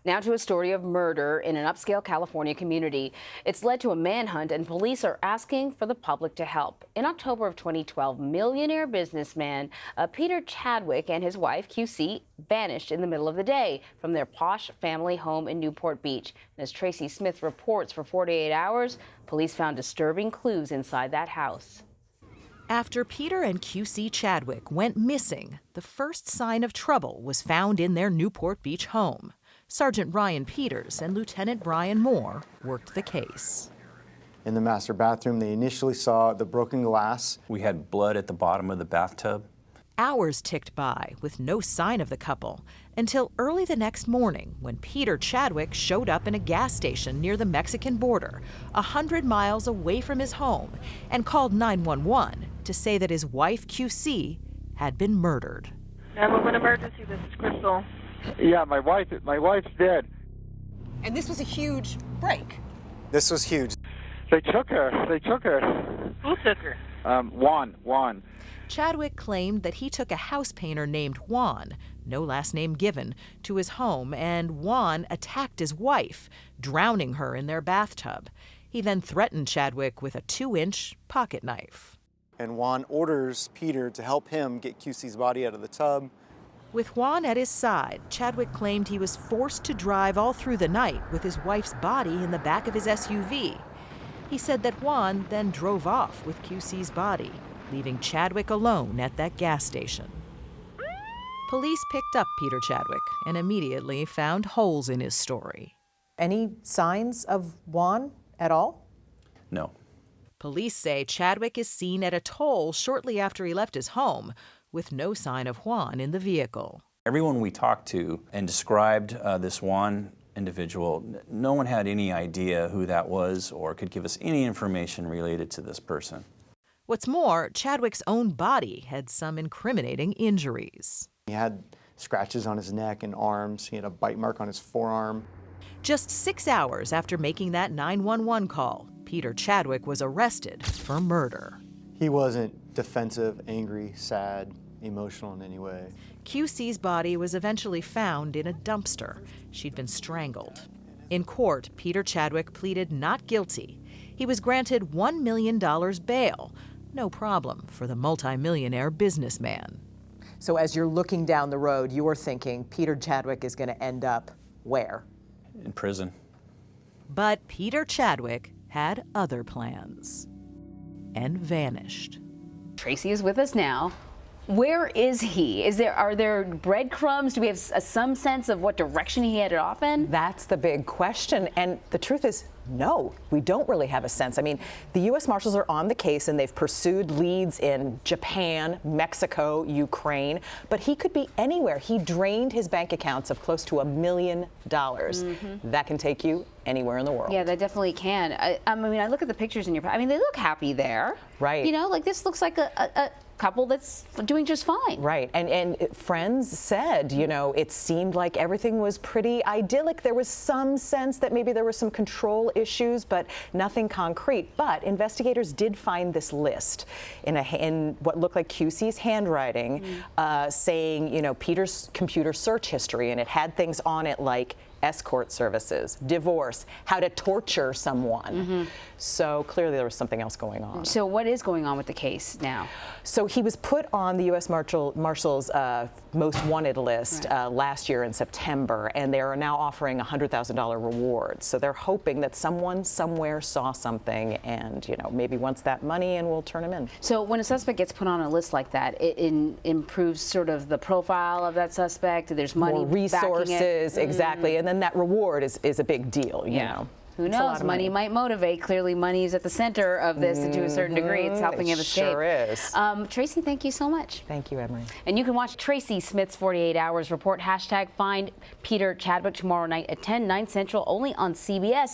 Now to a story of murder in an upscale California community. It's led to a manhunt, and police are asking for the public to help. In October of 2012, millionaire businessman Peter Chadwick and his wife, QC, vanished in the middle of the day from their posh family home in Newport Beach. And as Tracy Smith reports, for 48 hours, police found disturbing clues inside that house. After Peter and QC Chadwick went missing, the first sign of trouble was found in their Newport Beach home. Sergeant Ryan Peters and Lieutenant Brian Moore worked the case. In the master bathroom, they initially saw the broken glass. We had blood at the bottom of the bathtub. Hours ticked by with no sign of the couple until early the next morning when Peter Chadwick showed up in a gas station near the Mexican border, 100 miles away from his home, and called 911 to say that his wife, QC, had been murdered. 911 emergency, this is Crystal. Yeah, my wife's dead. And this was a huge break. This was huge. They took her. Who took her? Juan. Chadwick claimed that he took a house painter named Juan, no last name given, to his home, and Juan attacked his wife, drowning her in their bathtub. He then threatened Chadwick with a 2-inch pocket knife. And Juan orders Peter to help him get QC's body out of the tub. With Juan at his side, Chadwick claimed he was forced to drive all through the night with his wife's body in the back of his SUV. He said that Juan then drove off with QC's body, leaving Chadwick alone at that gas station. Police picked up Peter Chadwick and immediately found holes in his story. Any signs of Juan at all? No. Police say Chadwick is seen at a toll shortly after he left his home, with no sign of Juan in the vehicle. Everyone we talked to and described this Juan individual, no one had any idea who that was or could give us any information related to this person. What's more, Chadwick's own body had some incriminating injuries. He had scratches on his neck and arms. He had a bite mark on his forearm. Just 6 hours after making that 911 call, Peter Chadwick was arrested for murder. He wasn't defensive, angry, sad, emotional in any way. QC's body was eventually found in a dumpster. She'd been strangled. In court, Peter Chadwick pleaded not guilty. He was granted $1 million bail. No problem for the multimillionaire businessman. So as you're looking down the road, you're thinking Peter Chadwick is going to end up where? In prison. But Peter Chadwick had other plans and vanished. Tracy is with us now. Where is he? Are there breadcrumbs? Do we have some sense of what direction he headed off in? That's the big question. And the truth is, no, we don't really have a sense. I mean, the U.S. Marshals are on the case and they've pursued leads in Japan, Mexico, Ukraine, but he could be anywhere. He drained his bank accounts of close to $1 million. That can take you anywhere in the world. Yeah, that definitely can. I mean, I look at the pictures in your, I mean, they look happy there. Right. You know, like this looks like a couple that's doing just fine. Right, and friends said, you know, it seemed like everything was pretty idyllic. There was some sense that maybe there were some control issues, but nothing concrete. But investigators did find this list in what looked like QC's handwriting, saying, you know, Peter's computer search history, and it had things on it like escort services, divorce, how to torture someone. So clearly there was something else going on. So what is going on with the case now? So he was put on the U.S. Marshals most wanted list last year in September, and they are now offering a $100,000 reward. So they're hoping that someone somewhere saw something and, you know, maybe wants that money and will turn him in. So when a suspect gets put on a list like that, it improves sort of the profile of that suspect. There's money, more resources, exactly, and then that reward is a big deal, you know. Who knows? Money might motivate. Clearly, money is at the center of this, and to a certain degree, it's helping him escape. Sure is. Tracy, thank you so much. Thank you, Emery. And you can watch Tracy Smith's 48 Hours report, #Find Peter Chadwick, tomorrow night at 10, 9 Central, only on CBS.